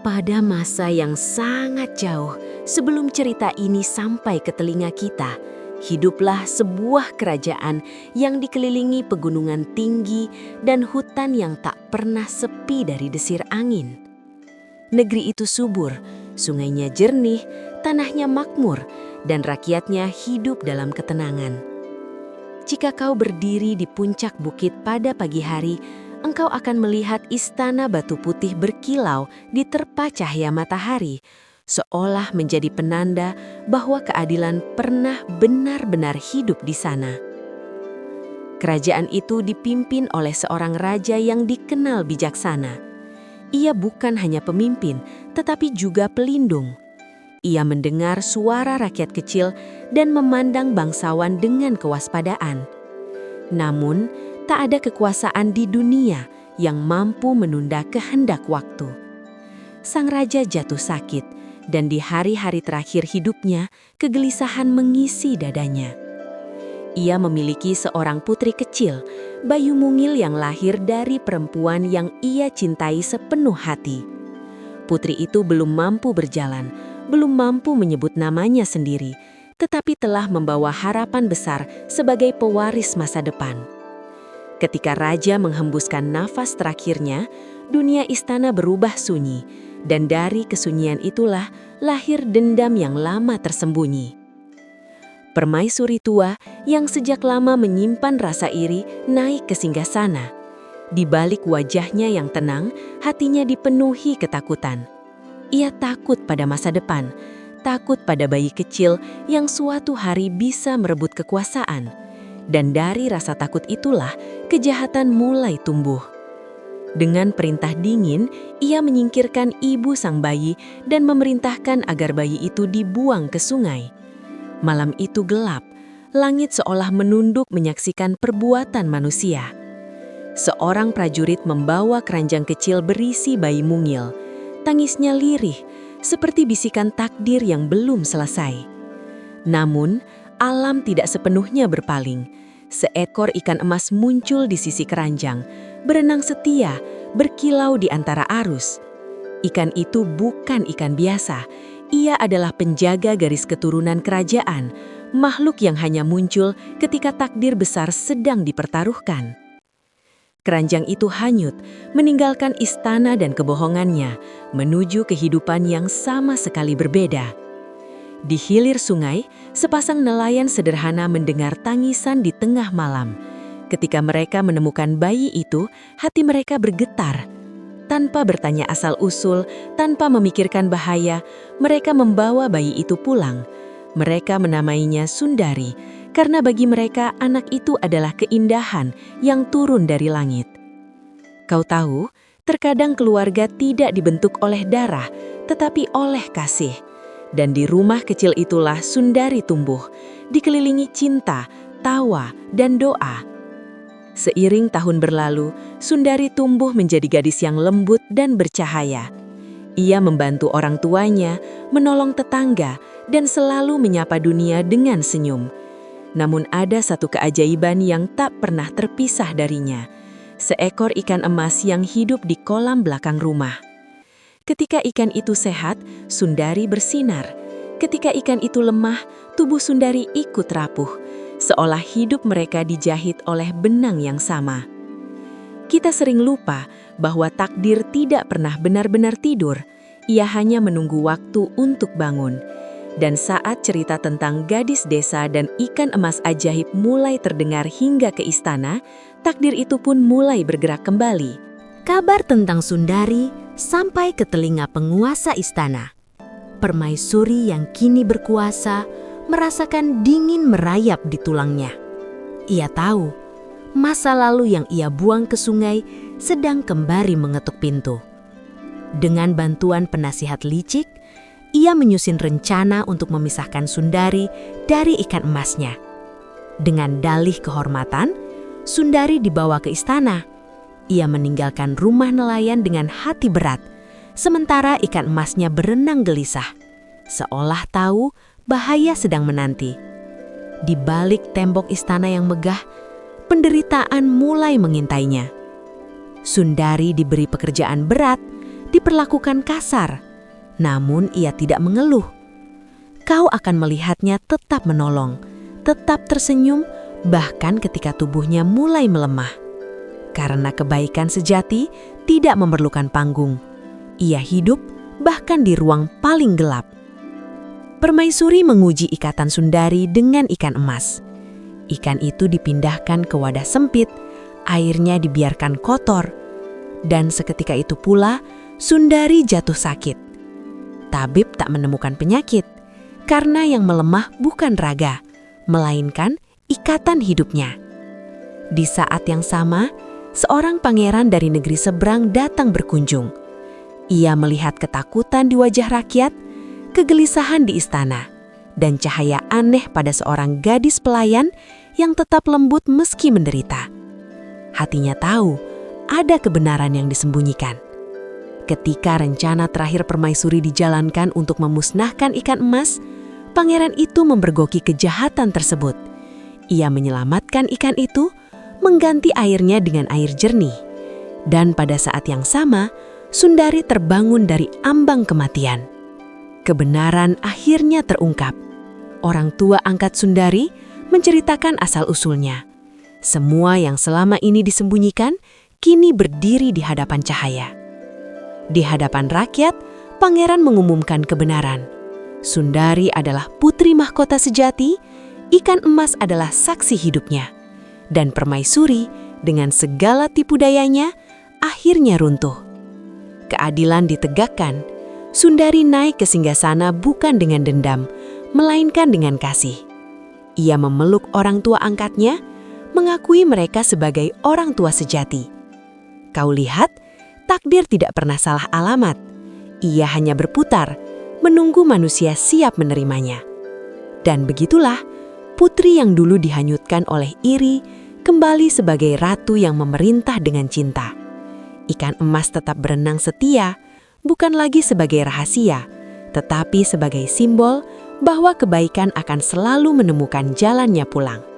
Pada masa yang sangat jauh sebelum cerita ini sampai ke telinga kita, hiduplah sebuah kerajaan yang dikelilingi pegunungan tinggi dan hutan yang tak pernah sepi dari desir angin. Negeri itu subur, sungainya jernih, tanahnya makmur, dan rakyatnya hidup dalam ketenangan. Jika kau berdiri di puncak bukit pada pagi hari, engkau akan melihat istana batu putih berkilau diterpa cahaya matahari, seolah menjadi penanda bahwa keadilan pernah benar-benar hidup di sana. Kerajaan itu dipimpin oleh seorang raja yang dikenal bijaksana. Ia bukan hanya pemimpin, tetapi juga pelindung. Ia mendengar suara rakyat kecil dan memandang bangsawan dengan kewaspadaan. Namun, tak ada kekuasaan di dunia yang mampu menunda kehendak waktu. Sang raja jatuh sakit, dan di hari-hari terakhir hidupnya, kegelisahan mengisi dadanya. Ia memiliki seorang putri kecil, bayi mungil yang lahir dari perempuan yang ia cintai sepenuh hati. Putri itu belum mampu berjalan, belum mampu menyebut namanya sendiri, tetapi telah membawa harapan besar sebagai pewaris masa depan. Ketika raja menghembuskan nafas terakhirnya, dunia istana berubah sunyi, dan dari kesunyian itulah lahir dendam yang lama tersembunyi. Permaisuri tua yang sejak lama menyimpan rasa iri naik ke singgasana. Di balik wajahnya yang tenang, hatinya dipenuhi ketakutan. Ia takut pada masa depan, takut pada bayi kecil yang suatu hari bisa merebut kekuasaan. Dan dari rasa takut itulah kejahatan mulai tumbuh. Dengan perintah dingin, ia menyingkirkan ibu sang bayi dan memerintahkan agar bayi itu dibuang ke sungai. Malam itu gelap, langit seolah menunduk menyaksikan perbuatan manusia. Seorang prajurit membawa keranjang kecil berisi bayi mungil. Tangisnya lirih, seperti bisikan takdir yang belum selesai. Namun, alam tidak sepenuhnya berpaling. Seekor ikan emas muncul di sisi keranjang, berenang setia, berkilau di antara arus. Ikan itu bukan ikan biasa. Ia adalah penjaga garis keturunan kerajaan, makhluk yang hanya muncul ketika takdir besar sedang dipertaruhkan. Keranjang itu hanyut, meninggalkan istana dan kebohongannya, menuju kehidupan yang sama sekali berbeda. Di hilir sungai, sepasang nelayan sederhana mendengar tangisan di tengah malam. Ketika mereka menemukan bayi itu, hati mereka bergetar. Tanpa bertanya asal-usul, tanpa memikirkan bahaya, mereka membawa bayi itu pulang. Mereka menamainya Sundari, karena bagi mereka anak itu adalah keindahan yang turun dari langit. Kau tahu, terkadang keluarga tidak dibentuk oleh darah, tetapi oleh kasih. Dan di rumah kecil itulah Sundari tumbuh, dikelilingi cinta, tawa, dan doa. Seiring tahun berlalu, Sundari tumbuh menjadi gadis yang lembut dan bercahaya. Ia membantu orang tuanya, menolong tetangga, dan selalu menyapa dunia dengan senyum. Namun ada satu keajaiban yang tak pernah terpisah darinya. Seekor ikan emas yang hidup di kolam belakang rumah. Ketika ikan itu sehat, Sundari bersinar. Ketika ikan itu lemah, tubuh Sundari ikut rapuh, seolah hidup mereka dijahit oleh benang yang sama. Kita sering lupa bahwa takdir tidak pernah benar-benar tidur. Ia hanya menunggu waktu untuk bangun. Dan saat cerita tentang gadis desa dan ikan emas ajaib mulai terdengar hingga ke istana, takdir itu pun mulai bergerak kembali. Kabar tentang Sundari sampai ke telinga penguasa istana. Permaisuri yang kini berkuasa merasakan dingin merayap di tulangnya. Ia tahu, masa lalu yang ia buang ke sungai sedang kembali mengetuk pintu. Dengan bantuan penasihat licik, ia menyusun rencana untuk memisahkan Sundari dari ikan emasnya. Dengan dalih kehormatan, Sundari dibawa ke istana. Ia meninggalkan rumah nelayan dengan hati berat, sementara ikan emasnya berenang gelisah, seolah tahu bahaya sedang menanti. Di balik tembok istana yang megah, penderitaan mulai mengintainya. Sundari diberi pekerjaan berat, diperlakukan kasar, namun ia tidak mengeluh. Kau akan melihatnya tetap menolong, tetap tersenyum, bahkan ketika tubuhnya mulai melemah. Karena kebaikan sejati tidak memerlukan panggung. Ia hidup bahkan di ruang paling gelap. Permaisuri menguji ikatan Sundari dengan ikan emas. Ikan itu dipindahkan ke wadah sempit, airnya dibiarkan kotor. Dan seketika itu pula, Sundari jatuh sakit. Tabib tak menemukan penyakit, karena yang melemah bukan raga, melainkan ikatan hidupnya. Di saat yang sama, seorang pangeran dari negeri seberang datang berkunjung. Ia melihat ketakutan di wajah rakyat, kegelisahan di istana, dan cahaya aneh pada seorang gadis pelayan yang tetap lembut meski menderita. Hatinya tahu ada kebenaran yang disembunyikan. Ketika rencana terakhir permaisuri dijalankan untuk memusnahkan ikan emas, pangeran itu memergoki kejahatan tersebut. Ia menyelamatkan ikan itu, mengganti airnya dengan air jernih. Dan pada saat yang sama, Sundari terbangun dari ambang kematian. Kebenaran akhirnya terungkap. Orang tua angkat Sundari menceritakan asal-usulnya. Semua yang selama ini disembunyikan, kini berdiri di hadapan cahaya. Di hadapan rakyat, pangeran mengumumkan kebenaran. Sundari adalah putri mahkota sejati, ikan emas adalah saksi hidupnya. Dan permaisuri, dengan segala tipu dayanya, akhirnya runtuh. Keadilan ditegakkan. Sundari naik ke singgasana bukan dengan dendam, melainkan dengan kasih. Ia memeluk orang tua angkatnya, mengakui mereka sebagai orang tua sejati. Kau lihat, takdir tidak pernah salah alamat. Ia hanya berputar, menunggu manusia siap menerimanya. Dan begitulah, putri yang dulu dihanyutkan oleh iri, kembali sebagai ratu yang memerintah dengan cinta. Ikan emas tetap berenang setia, bukan lagi sebagai rahasia, tetapi sebagai simbol bahwa kebaikan akan selalu menemukan jalannya pulang.